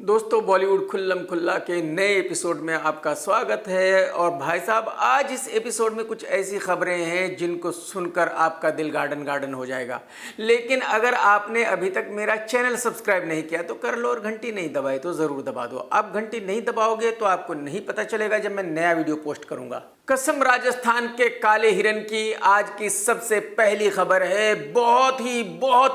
दोस्तों बॉलीवुड खुल्लम खुल्ला के नए एपिसोड में आपका स्वागत है। और भाई साहब, आज इस एपिसोड में कुछ ऐसी खबरें हैं जिनको सुनकर आपका दिल गार्डन गार्डन हो जाएगा। लेकिन अगर आपने अभी तक मेरा चैनल सब्सक्राइब नहीं किया तो कर लो, और घंटी नहीं दबाई तो ज़रूर दबा दो। आप घंटी नहीं दबाओगे तो आपको नहीं पता चलेगा जब मैं नया वीडियो पोस्ट करूँगा। कसम राजस्थान के काले हिरन की आज की सबसे पहली खबर है बहुत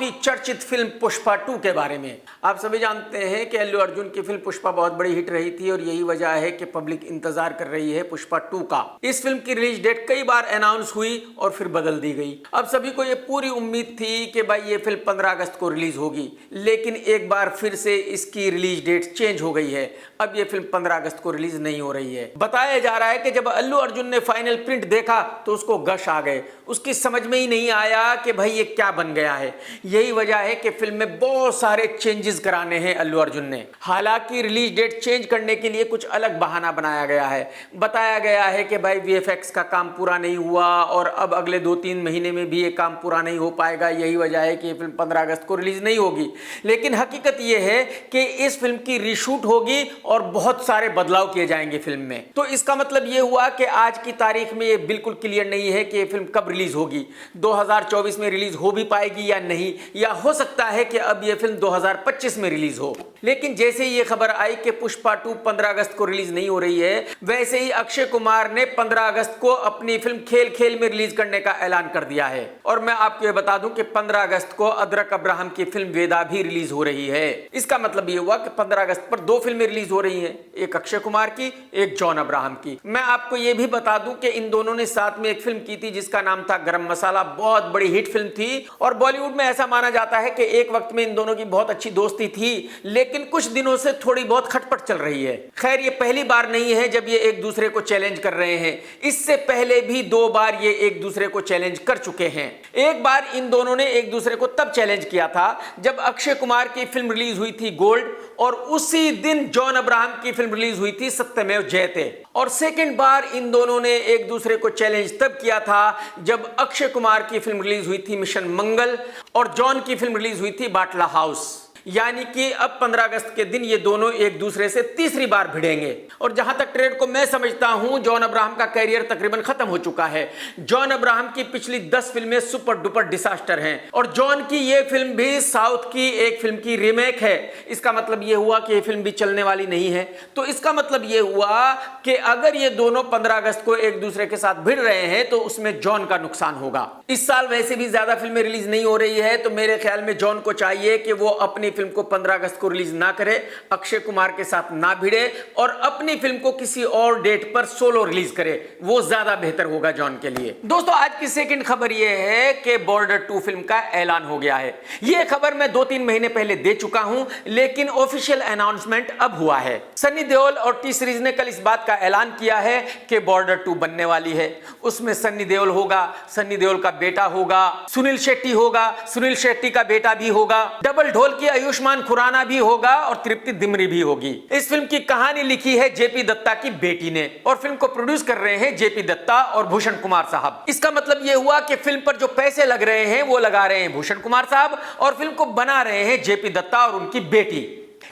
ही चर्चित फिल्म पुष्पा 2 के बारे में। आप सभी जानते हैं कि अल्लू अर्जुन की फिल्म पुष्पा बहुत बड़ी हिट रही थी और यही वजह है कि पब्लिक इंतजार कर रही है पुष्पा 2 का। इस फिल्म की रिलीज डेट कई बार अनाउंस हुई और फिर बदल दी गई। अब सभी को ये पूरी उम्मीद थी कि भाई ये फिल्म 15 अगस्त को रिलीज होगी, लेकिन एक बार फिर से इसकी रिलीज डेट चेंज हो गई है। अब ये फिल्म 15 अगस्त को रिलीज नहीं हो रही है। बताया जा रहा है कि जब अल्लू अर्जुन ने फाइनल प्रिंट देखा तो उसको गश आ गए। उसकी समझ में ही नहीं आया कि भाई ये क्या बन गया है। यही वजह है कि फिल्म में बहुत सारे चेंजेस कराने हैं अल्लू अर्जुन ने। हालांकि रिलीज डेट चेंज करने के लिए कुछ अलग बहाना बनाया गया है। बताया गया है कि भाई वीएफएक्स का काम पूरा नहीं हुआ और अब अगले 2-3 महीने में भी ये काम पूरा नहीं हो पाएगा। यही वजह है कि ये फिल्म 15 अगस्त को रिलीज नहीं होगी। लेकिन हकीकत ये है कि इस फिल्म की रीशूट होगी और बहुत सारे बदलाव किए जाएंगे फिल्म में। तो इसका मतलब ये हुआ कि आज की तारीख में ये बिल्कुल क्लियर नहीं है कि ये फिल्म कब रिलीज होगी। 2024 में रिलीज हो भी पाएगी या नहीं, या हो सकता है कि अब ये फिल्म 2025 में रिलीज हो। लेकिन जैसे ही ये खबर आई कि पुष्पा 2 15 अगस्त को रिलीज नहीं हो रही है, वैसे ही अक्षय कुमार ने 15 अगस्त को अपनी फिल्म खेल खेल में रिलीज करने का ऐलान कर दिया है। और मैं आपको ये बता दूं कि 15 अगस्त को अदरक अब्राहम की फिल्म वेदा भी रिलीज हो रही है। इसका मतलब ये हुआ कि 15 अगस्त पर 2 फिल्में रिलीज हो रही हैं, एक अक्षय कुमार की, एक जॉन अब्राहम की। मैं आपको ये भी बता दूं कि इन दोनों ने साथ में एक फिल्म की थी जिसका नाम था गरम मसाला। बहुत बड़ी हिट फिल्म थी और बॉलीवुड में ऐसा माना जाता है कि एक वक्त में इन दोनों की बहुत अच्छी दोस्ती थी, लेकिन कुछ दिनों से थोड़ी बहुत खटपट चल रही है। खैर, ये पहली बार नहीं है जब ये एक दूसरे को चैलेंज कर रहे हैं। इससे पहले भी 2 बार ये एक दूसरे को चैलेंज कर चुके हैं। एक बार इन दोनों ने एक दूसरे को तब चैलेंज किया था जब अक्षय कुमार की फिल्म रिलीज हुई थी गोल्ड, और उसी दिन जॉन अब्राहम की फिल्म रिलीज हुई थी सत्यमेव जयते। और सेकंड बार इन दोनों ने एक दूसरे को चैलेंज तब किया था जब अक्षय कुमार की फिल्म रिलीज हुई थी मिशन मंगल और जॉन की फिल्म रिलीज हुई थी बाटला हाउस। यानी कि अब 15 अगस्त के दिन ये दोनों एक दूसरे से तीसरी बार भिड़ेंगे। और जहां तक ट्रेड को मैं समझता हूं, जॉन अब्राहम का करियर तकरीबन खत्म हो चुका है। जॉन अब्राहम की पिछली 10 फिल्में सुपर डुपर डिसास्टर हैं और जॉन की ये फिल्म भी साउथ की एक फिल्म की रीमेक है। इसका मतलब ये हुआ कि ये फिल्म भी चलने वाली नहीं है। तो इसका मतलब ये हुआ कि अगर ये दोनों 15 अगस्त को एक दूसरे के साथ भिड़ रहे हैं तो उसमें जॉन का नुकसान होगा। इस साल वैसे भी ज्यादा फिल्में रिलीज नहीं हो रही है, तो मेरे ख्याल में जॉन को चाहिए कि वो अपनी फिल्म को 15 अगस्त को रिलीज ना करे, अक्षय कुमार के साथ ना भिड़े और अपनी फिल्म को किसी और डेट पर सोलो रिलीज करे। वो ज्यादा बेहतर होगा जॉन के लिए। दोस्तों, आज की सेकंड खबर यह है कि बॉर्डर 2 फिल्म का ऐलान हो गया है। यह खबर मैं 2-3 महीने पहले दे चुका हूं, लेकिन ऑफिशियल अनाउंसमेंट अब हुआ है। सन्नी देओल और टी सीरीज ने कल इस बात का ऐलान किया है कि बॉर्डर 2 बनने वाली है। उसमें सन्नी देओल होगा, सन्नी देओल का बेटा होगा, सुनील शेट्टी होगा, सुनील शेट्टी का बेटा भी होगा, डबल ढोल की आयुष्मान खुराना भी होगा और तृप्ति दिमरी भी होगी। इस फिल्म की कहानी लिखी है जेपी दत्ता की बेटी ने और फिल्म को प्रोड्यूस कर रहे हैं जेपी दत्ता और भूषण कुमार साहब। इसका मतलब यह हुआ कि फिल्म पर जो पैसे लग रहे हैं वो लगा रहे हैं भूषण कुमार साहब और फिल्म को बना रहे हैं जेपी दत्ता और उनकी बेटी।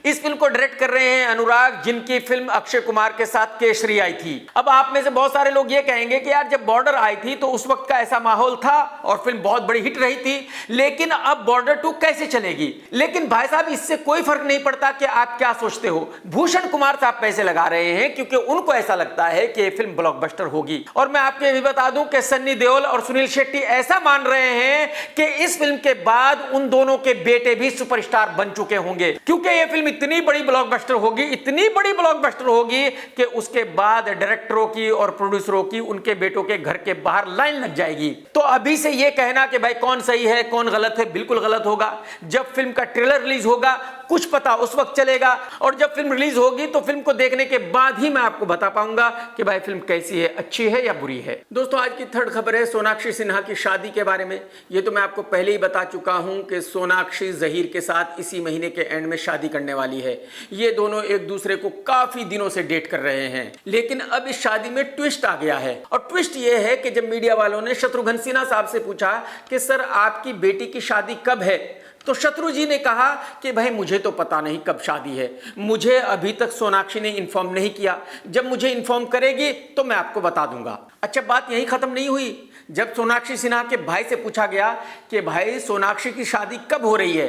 इस फिल्म को डायरेक्ट कर रहे हैं अनुराग, जिनकी फिल्म अक्षय कुमार के साथ केसरी आई थी। अब आप में से बहुत सारे लोग ये कहेंगे कि यार, जब बॉर्डर आई थी तो उस वक्त का ऐसा माहौल था और फिल्म बहुत बड़ी हिट रही थी, लेकिन अब बॉर्डर 2 कैसे चलेगी। लेकिन भाई साहब, इससे कोई फर्क नहीं पड़ता कि आप क्या सोचते हो। भूषण कुमार साहब पैसे लगा रहे हैं क्योंकि उनको ऐसा लगता है कि फिल्म ब्लॉकबस्टर होगी। और मैं आपको ये भी बता दूं कि सन्नी देओल और सुनील शेट्टी ऐसा मान रहे हैं कि इस फिल्म के बाद उन दोनों के बेटे भी सुपरस्टार बन चुके होंगे, क्योंकि ये फिल्म इतनी बड़ी ब्लॉकबस्टर होगी, इतनी बड़ी ब्लॉकबस्टर होगी कि उसके बाद डायरेक्टरों की और प्रोड्यूसरों की उनके बेटों के घर के बाहर लाइन लग जाएगी। तो अभी से ये कहना कि भाई कौन सही है कौन गलत है, बिल्कुल गलत होगा। जब फिल्म का ट्रेलर रिलीज होगा कुछ पता उस वक्त चलेगा, और जब फिल्म रिलीज होगी तो फिल्म को देखने के बाद ही मैं आपको बता पाऊंगा कि भाई फिल्म कैसी है, अच्छी है या बुरी है। दोस्तों, आज की थर्ड खबर है सोनाक्षी सिन्हा की शादी के बारे में। ये तो मैं आपको पहले ही बता चुका हूं कि सोनाक्षी जहीर के साथ इसी महीने के एंड में शादी करने करने वाली है। ये दोनों एक दूसरे को काफी दिनों से डेट कर रहे हैं, लेकिन अब इस शादी में ट्विस्ट आ गया है। और ट्विस्ट ये है कि जब मीडिया वालों ने शत्रुघ्न सिन्हा साहब से पूछा कि सर आपकी बेटी की शादी कब है, तो शत्रु जी ने कहा कि भाई मुझे तो पता नहीं कब शादी है, मुझे अभी तक सोनाक्षी ने इन्फॉर्म नहीं किया, जब मुझे इन्फॉर्म करेगी तो मैं आपको बता दूंगा। अच्छा, बात यही खत्म नहीं हुई। जब सोनाक्षी सिन्हा के भाई से पूछा गया कि भाई सोनाक्षी की शादी कब हो रही है,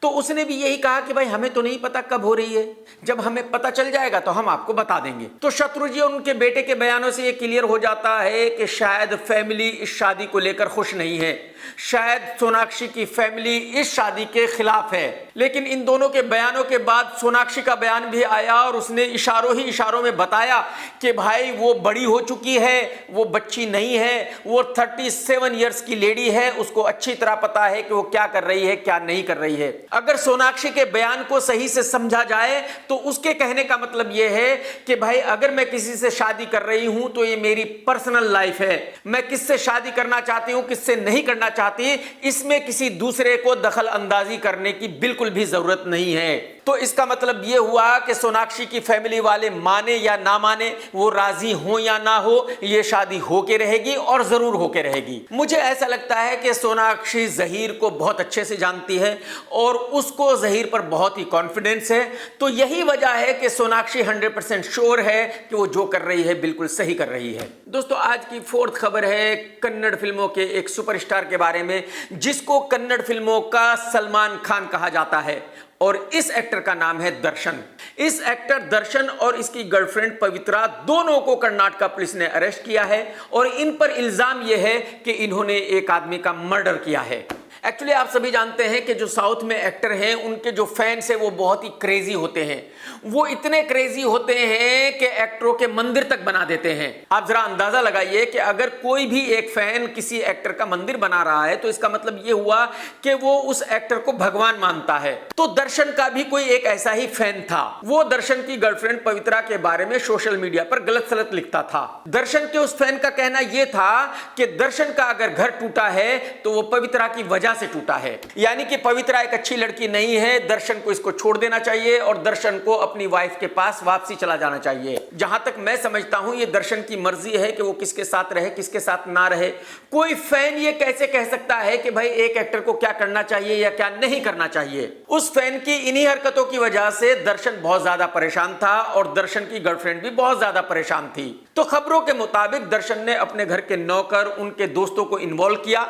तो उसने भी यही कहा कि भाई हमें तो नहीं पता कब हो रही है, जब हमें पता चल जाएगा तो हम आपको बता देंगे। तो शत्रु जी और उनके बेटे के बयानों से ये क्लियर हो जाता है कि शायद फैमिली इस शादी को लेकर खुश नहीं है, शायद सोनाक्षी की फैमिली इस शादी के खिलाफ है। लेकिन इन दोनों के बयानों के बाद सोनाक्षी का बयान भी आया और उसने इशारों ही इशारों में बताया कि भाई वो बड़ी हो चुकी है, वो बच्ची नहीं है, वो 37 इयर्स की लेडी है, उसको अच्छी तरह पता है कि वो क्या कर रही है क्या नहीं कर रही है। अगर सोनाक्षी के बयान को सही से समझा जाए तो उसके कहने का मतलब यह है कि भाई अगर मैं किसी से शादी कर रही हूं तो ये मेरी पर्सनल लाइफ है, मैं किससे शादी करना चाहती हूं किससे नहीं करना चाहती, इसमें किसी दूसरे को दखल अंदाजी करने की बिल्कुल भी जरूरत नहीं है। तो इसका मतलब यह हुआ कि सोनाक्षी की फैमिली वाले माने या ना माने, वो राजी हो या ना हो, ये शादी होके रहेगी और जरूर होके रहेगी। मुझे ऐसा लगता है कि सोनाक्षी जहीर को बहुत अच्छे से जानती है और उसको जहीर पर बहुत ही कॉन्फिडेंस है। तो यही वजह है कि सोनाक्षी 100% श्योर है कि वो जो कर रही है बिल्कुल सही कर रही है। दोस्तों, आज की फोर्थ खबर है कन्नड़ फिल्मों के एक सुपरस्टार के बारे में, जिसको कन्नड़ फिल्मों का सलमान खान कहा जाता है, और इस एक्टर का नाम है दर्शन। इस एक्टर दर्शन और इसकी गर्लफ्रेंड पवित्रा दोनों को कर्नाटका पुलिस ने अरेस्ट किया है और इन पर इल्जाम यह है कि इन्होंने एक आदमी का मर्डर किया है। एक्चुअली आप सभी जानते हैं कि जो साउथ में एक्टर हैं उनके जो फैंस हैं वो बहुत ही क्रेजी होते हैं। वो इतने क्रेजी होते हैं कि एक्टरों के मंदिर तक बना देते हैं। आप जरा अंदाजा लगाइए कि अगर कोई भी एक फैन किसी एक्टर का मंदिर बना रहा है तो इसका मतलब ये हुआ कि वो उस एक्टर को भगवान मानता है। तो दर्शन का भी कोई एक ऐसा ही फैन था। वो दर्शन की गर्लफ्रेंड पवित्रा के बारे में सोशल मीडिया पर गलत सलत लिखता था। दर्शन के उस फैन का कहना यह था कि दर्शन का अगर घर टूटा है तो वो पवित्रा की वजह से टूटा है, यानी कि पवित्रा एक अच्छी लड़की नहीं है, दर्शन को इसको छोड़ देना चाहिए और दर्शन को अपनी वाइफ के पास वापसी चला जाना चाहिए। जहां तक मैं समझता हूं ये दर्शन की मर्जी है कि वो किसके साथ रहे किसके साथ ना रहे। कोई फैन ये कैसे कह सकता है कि भाई एक एक्टर को क्या करना चाहिए या क्या नहीं करना चाहिए। उस फैन की इन्हीं हरकतों की वजह से दर्शन बहुत ज्यादा परेशान था और दर्शन की गर्लफ्रेंड भी बहुत ज्यादा परेशान थी। तो खबरों के मुताबिक दर्शन ने अपने घर के नौकर उनके दोस्तों को इन्वॉल्व किया,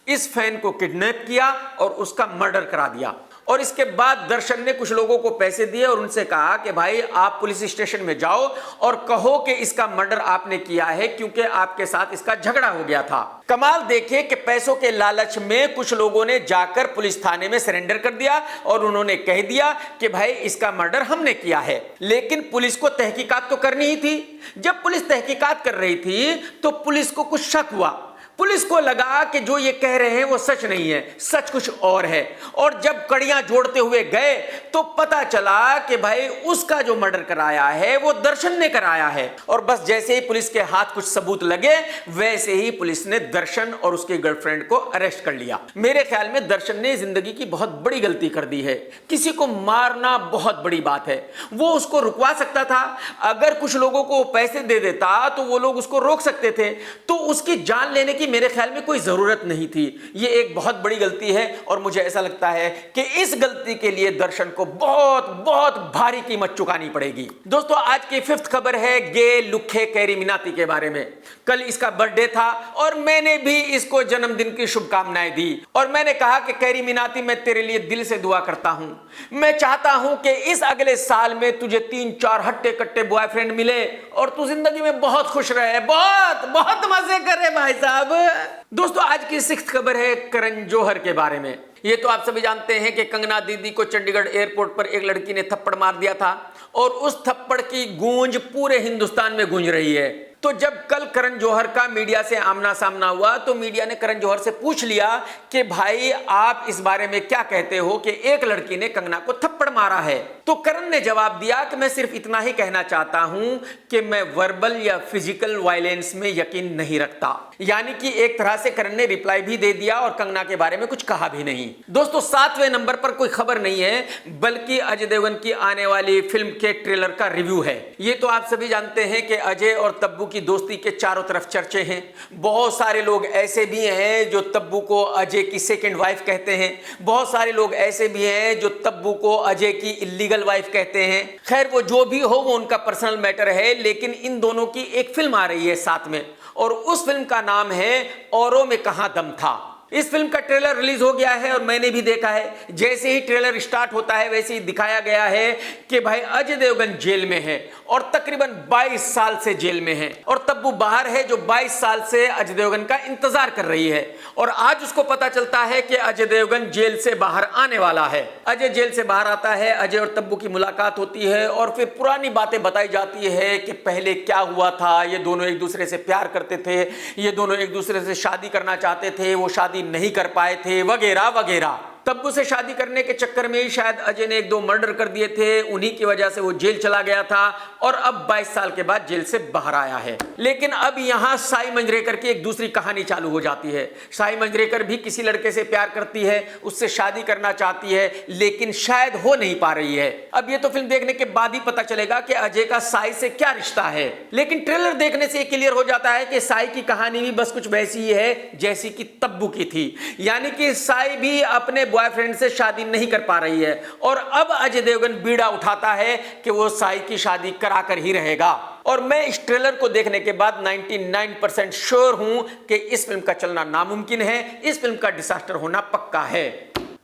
इस फैन को किडनैप किया और उसका मर्डर करा दिया। और इसके बाद दर्शन ने कुछ लोगों को पैसे दिए और उनसे कहा कि भाई आप पुलिस स्टेशन में जाओ और कहो कि इसका मर्डर आपने किया है क्योंकि आपके साथ इसका झगड़ा हो गया था। कमाल देखिए कि पैसों के लालच में कुछ लोगों ने जाकर पुलिस थाने में सरेंडर कर दिया और उन्होंने कह दिया कि भाई इसका मर्डर हमने किया है। लेकिन पुलिस को तहकीकात तो करनी ही थी। जब पुलिस तहकीकात कर रही थी तो पुलिस को कुछ शक हुआ। पुलिस को लगा कि जो ये कह रहे हैं वो सच नहीं है, सच कुछ और है। और जब कड़ियां जोड़ते हुए गए तो पता चला कि भाई उसका जो मर्डर कराया है वो दर्शन ने कराया है। और बस जैसे ही पुलिस के हाथ कुछ सबूत लगे वैसे ही पुलिस ने दर्शन और उसकी गर्लफ्रेंड को अरेस्ट कर लिया। मेरे ख्याल में दर्शन ने जिंदगी की बहुत बड़ी गलती कर दी है। किसी को मारना बहुत बड़ी बात है, वो उसको रुकवा सकता था। अगर कुछ लोगों को पैसे दे देता तो वो लोग उसको रोक सकते थे। तो उसकी जान लेने की मेरे ख्याल में कोई जरूरत नहीं थी। ये एक बहुत बड़ी गलती है और मुझे ऐसा लगता है कि इस गलती के लिए दर्शन को बहुत बहुत भारी कीमत चुकानी पड़ेगी। दोस्तों, आज की फिफ्थ खबर है गे लुखे कैरी मिनाती के बारे में। कल इसका बर्थडे था और मैंने भी इसको जन्मदिन की शुभकामनाएं दी और मैंने कहा कि कैरी मिनाती मैं तेरे लिए दिल से दुआ करता हूं। मैं चाहता हूं कि इस अगले साल में तुझे 3-4 हट्टे कट्टे बॉयफ्रेंड मिले और तू जिंदगी में बहुत खुश रहे, बहुत बहुत मजे करे भाई साहब। दोस्तों, आज की सिक्स्थ खबर है करण जौहर के बारे में। ये तो आप सभी जानते हैं कि कंगना दीदी को चंडीगढ़ एयरपोर्ट पर एक लड़की ने थप्पड़ मार दिया था और उस थप्पड़ की गूंज पूरे हिंदुस्तान में गूंज रही है। तो जब कल करण जौहर का मीडिया से आमना सामना हुआ तो मीडिया ने करण जौहर से पूछ लिया कि भाई आप इस बारे में क्या कहते हो कि एक लड़की ने कंगना को थप्पड़ मारा है। तो करण ने जवाब दिया कि मैं सिर्फ इतना ही कहना चाहता हूं कि मैं वर्बल या फिजिकल वायलेंस में यकीन नहीं रखता। यानी कि एक तरह से करण ने रिप्लाई भी दे दिया और कंगना के बारे में कुछ कहा भी नहीं। दोस्तों 7वें नंबर पर कोई खबर नहीं है बल्कि अजय देवगन की आने वाली फिल्म के ट्रेलर का रिव्यू है। ये तो आप सभी जानते हैं कि अजय और तब्बू की दोस्ती के चारों तरफ चर्चे हैं। बहुत सारे लोग ऐसे भी हैं जो तब्बू को अजय की सेकंड वाइफ कहते हैं। बहुत सारे लोग ऐसे भी हैं जो तब्बू को अजय की इल्लीगल वाइफ कहते हैं। खैर वो जो भी हो वो उनका पर्सनल मैटर है, लेकिन इन दोनों की एक फिल्म आ रही है साथ में और उस फिल्म का नाम है औरों में कहां दम था। इस फिल्म का ट्रेलर रिलीज हो गया है और मैंने भी देखा है। जैसे ही ट्रेलर स्टार्ट होता है वैसे ही दिखाया गया है कि भाई अजय देवगन जेल में है और तकरीबन 22 साल से जेल में है और तब्बू बाहर है जो 22 साल से अजय देवगन का इंतजार कर रही है। और आज उसको पता चलता है कि अजय देवगन जेल से बाहर आने वाला है। अजय जेल से बाहर आता है, अजय और तब्बू की मुलाकात होती है और फिर पुरानी बातें बताई जाती है कि पहले क्या हुआ था। ये दोनों एक दूसरे से प्यार करते थे, ये दोनों एक दूसरे से शादी करना चाहते थे, वो शादी नहीं कर पाए थे, वगैरह वगैरह। तब्बू से शादी करने के चक्कर में ही शायद अजय ने 1-2 मर्डर कर दिए थे, उन्हीं की वजह से वो जेल चला गया था और अब 22 साल के बाद जेल से बाहर आया है। लेकिन अब यहां साई मंजरेकर की एक दूसरी कहानी चालू हो जाती है। साई मंजरेकर भी किसी लड़के से प्यार करती है, उससे शादी करना चाहती है, लेकिन शायद हो नहीं पा रही है। अब ये तो फिल्म देखने के बाद ही पता चलेगा कि अजय का साई से क्या रिश्ता है। लेकिन ट्रेलर देखने से क्लियर हो जाता है कि साई की कहानी भी बस कुछ वैसी ही है जैसी कि तब्बू की थी। यानी कि साई भी अपने बॉयफ्रेंड से शादी नहीं कर पा रही है और अब अजय देवगन बीड़ा उठाता है कि वो साई की शादी कराकर ही रहेगा। और मैं इस ट्रेलर को देखने के बाद 99% श्योर हूं कि इस फिल्म का चलना नामुमकिन है, इस फिल्म का डिजास्टर होना पक्का है।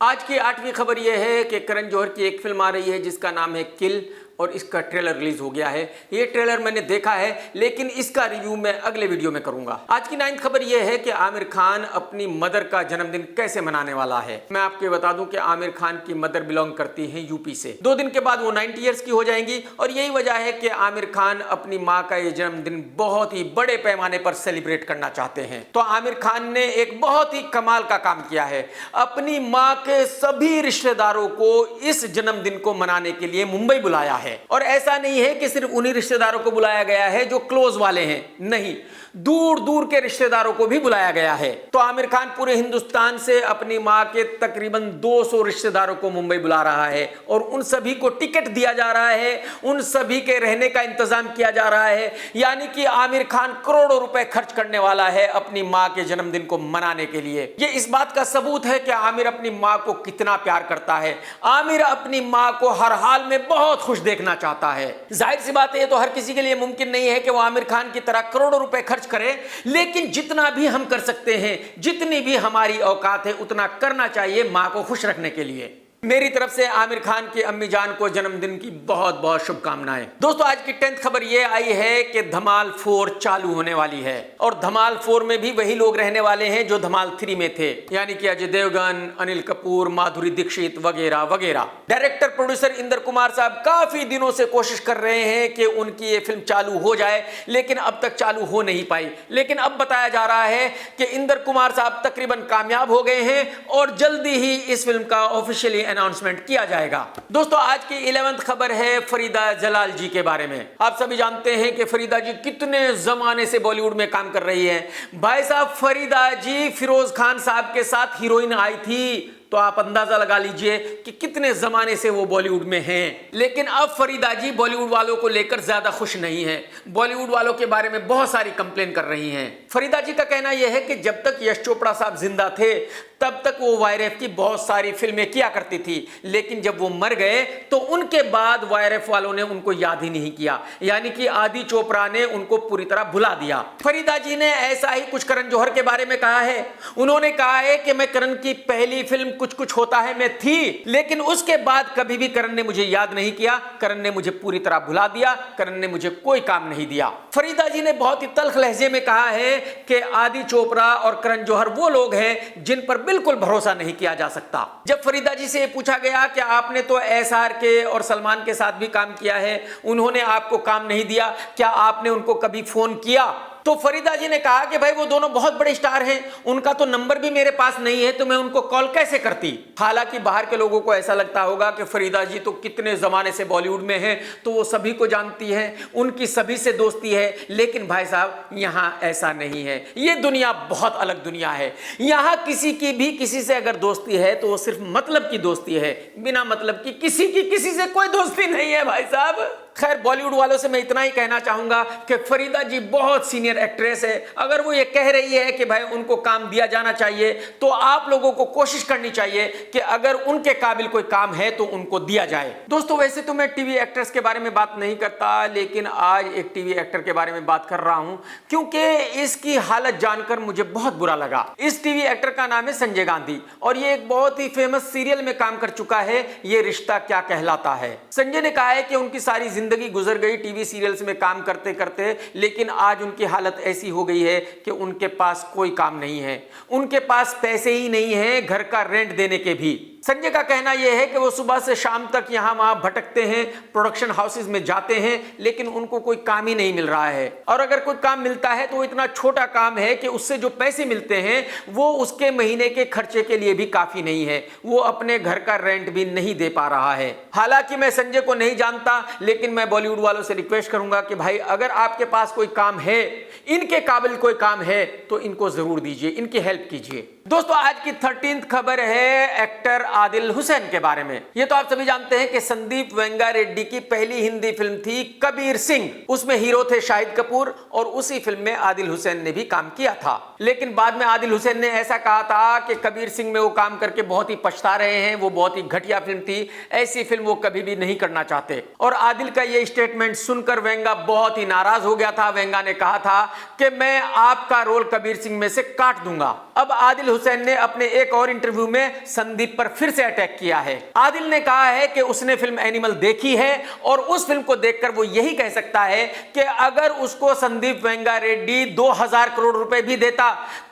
आज की 8वीं खबर यह है कि करण जौहर की एक फिल्म आ रही है जिसका नाम है किल और इसका ट्रेलर रिलीज हो गया है। ये ट्रेलर मैंने देखा है लेकिन इसका रिव्यू मैं अगले वीडियो में करूंगा। आज की 9th खबर यह है कि आमिर खान अपनी मदर का जन्मदिन कैसे मनाने वाला है। मैं आपको बता दूं कि आमिर खान की मदर बिलोंग करती हैं यूपी से। 2 दिन के बाद वो 90 ईयर्स की हो जाएंगी और यही वजह है कि आमिर खान अपनी माँ का ये जन्मदिन बहुत ही बड़े पैमाने पर सेलिब्रेट करना चाहते हैं। तो आमिर खान ने एक बहुत ही कमाल का काम किया है, अपनी माँ के सभी रिश्तेदारों को इस जन्मदिन को मनाने के लिए मुंबई बुलाया है। और ऐसा नहीं है कि सिर्फ उन्हीं रिश्तेदारों को बुलाया गया है जो क्लोज वाले हैं, नहीं, दूर दूर के रिश्तेदारों को भी बुलाया गया है। तो आमिर खान पूरे हिंदुस्तान से अपनी मां के तकरीबन 200 रिश्तेदारों को मुंबई बुला रहा है और उन सभी को टिकट दिया जा रहा है, उन सभी के रहने का इंतजाम किया जा रहा है। यानी कि आमिर खान करोड़ों रुपए खर्च करने वाला है अपनी मां के जन्मदिन को मनाने के लिए। यह इस बात का सबूत है कि आमिर अपनी मां को कितना प्यार करता है। आमिर अपनी मां को हर हाल में बहुत खुश देखना चाहता है। जाहिर सी बात है, तो हर किसी के लिए मुमकिन नहीं है कि वो आमिर खान की तरह करोड़ों रुपए खर्च करे, लेकिन जितना भी हम कर सकते हैं, जितनी भी हमारी औकात है, उतना करना चाहिए मां को खुश रखने के लिए। मेरी तरफ से आमिर खान की अम्मी जान को जन्मदिन की बहुत बहुत शुभकामनाएं। दोस्तों आज की 10th खबर यह आई है कि धमाल 4 चालू होने वाली है और धमाल 4 में भी वही लोग रहने वाले हैं जो धमाल 3 में थे, यानी कि अजय देवगन, अनिल कपूर, माधुरी दीक्षित वगैरह वगैरह। डायरेक्टर प्रोड्यूसर इंदर कुमार साहब काफी दिनों से कोशिश कर रहे हैं कि उनकी ये फिल्म चालू हो जाए, लेकिन अब तक चालू हो नहीं पाई। लेकिन अब बताया जा रहा है कि इंदर कुमार साहब तकरीबन कामयाब हो गए हैं और जल्दी ही इस फिल्म का ऑफिशियली अनाउंसमेंट किया जाएगा। दोस्तों आज की 11th खबर है फरीदा जलाल जी के बारे में। आप सभी जानते हैं कि फरीदा जी कितने जमाने से बॉलीवुड में काम कर रही हैं। भाई साहब, फरीदा जी फिरोज खान साहब के साथ हीरोइन आई थी, तो आप अंदाजा लगा लीजिए कि कितने जमाने से वो बॉलीवुड में हैं। लेकिन अब फरीदा जी बॉलीवुड वालों को लेकर ज्यादा खुश नहीं है, बॉलीवुड वालों के बारे में बहुत सारी कंप्लेन कर रही हैं। फरीदा जी का कहना यह है कि जब तक यश चोपड़ा साहब जिंदा थे तब तक वो वाईएफ की बहुत सारी फिल्में किया करती थी, लेकिन जब वो मर गए तो उनके बाद वाईएफ वालों ने उनको याद ही नहीं किया, यानी कि आदि चोपड़ा ने उनको पूरी तरह भुला दिया। फरीदा जी ने ऐसा ही कुछ करण जौहर के बारे में कहा है। उन्होंने कहा है कि मैं करण की पहली फिल्म कुछ कुछ होता है में थी, लेकिन उसके बाद कभी भी करण ने मुझे याद नहीं किया, करण ने मुझे पूरी तरह भुला दिया, करण ने मुझे कोई काम नहीं दिया। फरीदा जी ने बहुत ही तल्ख लहजे में कहा है कि आदि चोपड़ा और करण जौहर वो लोग हैं जिन पर बिल्कुल भरोसा नहीं किया जा सकता। जब फरीदा जी से पूछा गया कि आपने तो SRK और सलमान के साथ भी काम किया है, उन्होंने आपको काम नहीं दिया, क्या आपने उनको कभी फोन किया? तो फरीदा जी ने कहा कि भाई वो दोनों बहुत बड़े स्टार हैं, उनका तो नंबर भी मेरे पास नहीं है, तो मैं उनको कॉल कैसे करती। हालांकि बाहर के लोगों को ऐसा लगता होगा कि फरीदा जी तो कितने जमाने से बॉलीवुड में हैं, तो वो सभी को जानती हैं, उनकी सभी से दोस्ती है। लेकिन भाई साहब यहाँ ऐसा नहीं है, ये दुनिया बहुत अलग दुनिया है। यहाँ किसी की भी किसी से अगर दोस्ती है तो वो सिर्फ मतलब की दोस्ती है, बिना मतलब की किसी से कोई दोस्ती नहीं है भाई साहब। खैर, बॉलीवुड वालों से मैं इतना ही कहना चाहूंगा कि फरीदा जी बहुत सीनियर एक्ट्रेस है। अगर वो ये कह रही है कि भाई उनको काम दिया जाना चाहिए, तो आप लोगों को कोशिश करनी चाहिए कि अगर उनके काबिल कोई काम है तो उनको दिया जाए। दोस्तों, वैसे तो मैं टीवी एक्ट्रेस के बारे में बात नहीं करता, लेकिन आज एक टीवी एक्टर के बारे में बात कर रहा हूं क्योंकि इसकी हालत जानकर मुझे बहुत बुरा लगा। इस टीवी एक्टर का नाम है संजय गांधी और ये एक बहुत ही फेमस सीरियल में काम कर चुका है, ये रिश्ता क्या कहलाता है। संजय ने कहा है कि उनकी सारी जिंदगी गुजर गई टीवी सीरियल्स में काम करते करते, लेकिन आज उनकी हालत ऐसी हो गई है कि उनके पास कोई काम नहीं है, उनके पास पैसे ही नहीं है घर का रेंट देने के भी। संजय का कहना यह है कि वो सुबह से शाम तक यहाँ वहां भटकते हैं, प्रोडक्शन हाउसेस में जाते हैं, लेकिन उनको कोई काम ही नहीं मिल रहा है। और अगर कोई काम मिलता है तो वो इतना छोटा काम है कि उससे जो पैसे मिलते हैं वो उसके महीने के खर्चे के लिए भी काफी नहीं है, वो अपने घर का रेंट भी नहीं दे पा रहा है। हालांकि मैं संजय को नहीं जानता, लेकिन मैं बॉलीवुड वालों से रिक्वेस्ट करूंगा कि भाई अगर आपके पास कोई काम है, इनके काबिल कोई काम है, तो इनको जरूर दीजिए, इनकी हेल्प कीजिए। दोस्तों, आज की 13th खबर है एक्टर आदिल हुसैन के बारे में। ये तो आप सभी जानते हैं कि संदीप वेंगा रेड्डी की पहली हिंदी फिल्म थी कबीर सिंह, उसमें हीरो थे शाहिद कपूर और उसी फिल्म में आदिल हुसैन ने भी काम किया था। लेकिन बाद में आदिल हुसैन ने ऐसा कहा था कि कबीर सिंह में वो काम करके बहुत ही पछता रहे हैं, वो बहुत ही घटिया फिल्म थी, ऐसी फिल्म वो कभी भी नहीं करना चाहते। और आदिल का ये स्टेटमेंट सुनकर वेंगा बहुत ही नाराज हो गया था। वेंगा ने कहा था कि मैं आपका रोल कबीर सिंह में से काट दूंगा। अब आदिल हुसैन ने अपने एक और इंटरव्यू में संदीप पर फिर से अटैक किया है। आदिल ने कहा है कि उसने फिल्म एनिमल देखी है और उस फिल्म को देखकर वो यही कह सकता है कि अगर उसको संदीप वेंगा रेड्डी 2000 करोड़ रुपए भी देता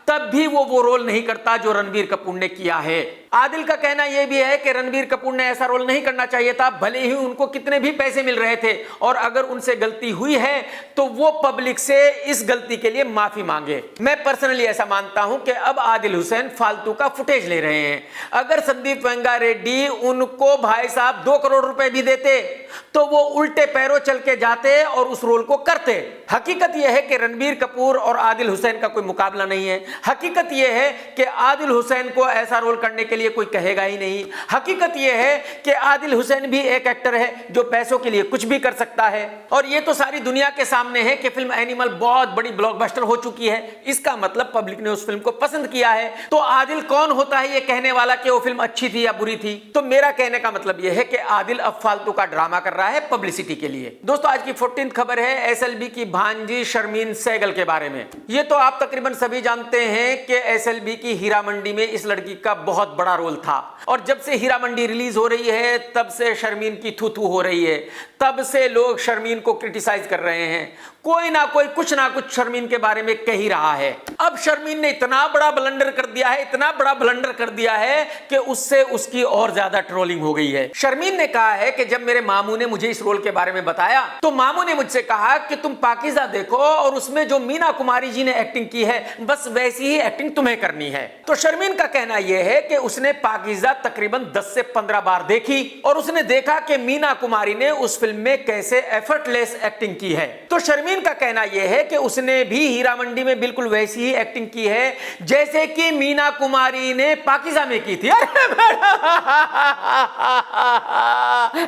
तब भी वो रोल नहीं करता जो रणबीर कपूर ने किया है। आदिल का कहना यह भी है कि रणबीर कपूर ने ऐसा रोल नहीं करना चाहिए था, भले ही उनको कितने भी पैसे मिल रहे थे, और अगर उनसे गलती हुई है तो वो पब्लिक से इस गलती के लिए माफी मांगे। मैं पर्सनली ऐसा मानता हूं कि अब आदिल हुसैन फालतू का फुटेज ले रहे हैं। अगर संदीप वेंगा रेड्डी उनको भाई साहब 2 करोड़ रुपए भी देते तो वो उल्टे पैरों चल के जाते और उस रोल को करते। हकीकत यह है कि रणबीर कपूर और आदिल हुसैन का कोई मुकाबला नहीं है। हकीकत यह है कि आदिल हुसैन को ऐसा रोल करने के लिए कोई कहेगा ही नहीं। हकीकत यह है कि आदिल हुसैन भी एक एक्टर है जो पैसों के लिए कुछ भी कर सकता है। और यह तो सारी दुनिया के सामने है कि फिल्म एनिमल बहुत बड़ी ब्लॉकबस्टर हो चुकी है, इसका मतलब पब्लिक ने उस फिल्म को पसंद किया है। तो आदिल कौन होता है ये कहने वाला कि वो फिल्म अच्छी थी या बुरी थी? तो मेरा कहने का मतलब यह है कि आदिल अब फालतू का ड्रामा कर रहा है पब्लिसिटी के लिए। दोस्तों, आज की 14th खबर है SLB की भांजी शर्मीन सहगल के बारे में। ये तो आप तकरीबन सभी जानते हैं कि SLB की हीरा मंडी में इस लड़की का बहुत बड़ा रोल था, और जब से हीरा मंडी रिलीज हो रही है तब से शर्मीन की थू-थू हो रही है, तब से लोग शर्मीन को क्रिटिसाइज कर रहे हैं। कोई ना कोई कुछ ना कुछ शर्मीन के बारे में कह ही रहा है। अब शर्मीन ने इतना बड़ा ब्लंडर कर दिया है, इतना बड़ा ब्लंडर कर दिया है कि उससे उसकी और ज्यादा ट्रोलिंग हो गई है। शर्मीन ने कहा है कि जब मेरे मामू ने मुझे इस रोल के बारे में बताया तो मामू ने मुझसे कहा कि तुम पाकीज़ा देखो और उसमें जो मीना कुमारी जी ने एक्टिंग की है बस वैसी ही एक्टिंग तुम्हें करनी है। तो शर्मीन का कहना यह है कि उसने पाकीज़ा तकरीबन 10 से 15 बार देखी और उसने देखा कि मीना कुमारी ने उस फिल्म में कैसे एफर्टलेस एक्टिंग की है। तो शर्मीन का कहना यह है कि उसने भी हीरा मंडी में बिल्कुल वैसी ही एक्टिंग की है जैसे कि मीना कुमारी ने पाकीज़ा में की थी।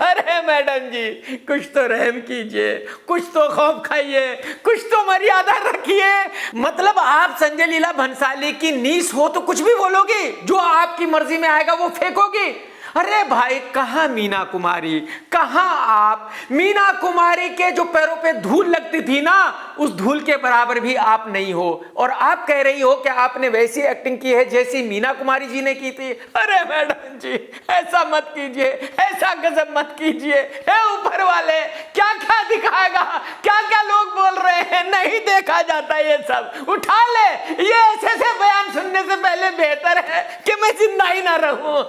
अरे मैडम जी, कुछ तो रहम कीजिए, कुछ तो खौफ खाइए, कुछ तो मर्यादा रखिए। मतलब आप संजय लीला भंसाली की नीस हो तो कुछ भी बोलोगी, जो आपकी मर्जी में आएगा वो फेंकोगी। अरे भाई, कहां मीना कुमारी, कहां आप? मीना कुमारी के जो पैरों पे धूल लगती थी ना, उस धूल के बराबर भी आप नहीं हो, और आप कह रही हो कि आपने वैसी एक्टिंग की है जैसी मीना कुमारी जी ने की थी। अरे मैडम जी, ऐसा मत कीजिए, ऐसा गजब मत कीजिए। हे ऊपर वाले, क्या क्या दिखाएगा, क्या क्या लोग बोल रहे हैं, नहीं देखा जाता ये सब। उठा ले, ये ऐसे बयान सुनने मरने से पहले बेहतर है कि मैं जिंदा ही ना रहूं।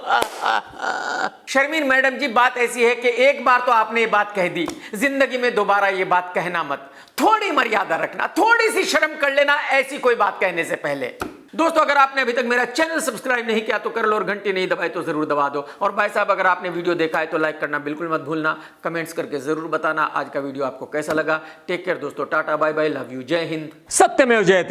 शर्मीन मैडम जी, बात ऐसी है कि एक बार तो आपने ये बात कह दी, जिंदगी में दोबारा ये बात कहना मत। थोड़ी मर्यादा रखना, थोड़ी सी शर्म कर लेना ऐसी कोई बात कहने से पहले। दोस्तों, अगर आपने अभी तक मेरा चैनल सब्सक्राइब नहीं किया तो कर लो, और घंटी नहीं दबाई तो जरूर दबा दो। और भाई साहब, अगर आपने वीडियो देखा है तो लाइक करना बिल्कुल मत भूलना, कमेंट्स करके जरूर बताना आज का वीडियो आपको कैसा लगा। टेक केयर दोस्तों, tata bye bye, love you, जय हिंद, सत्यमेव जयते।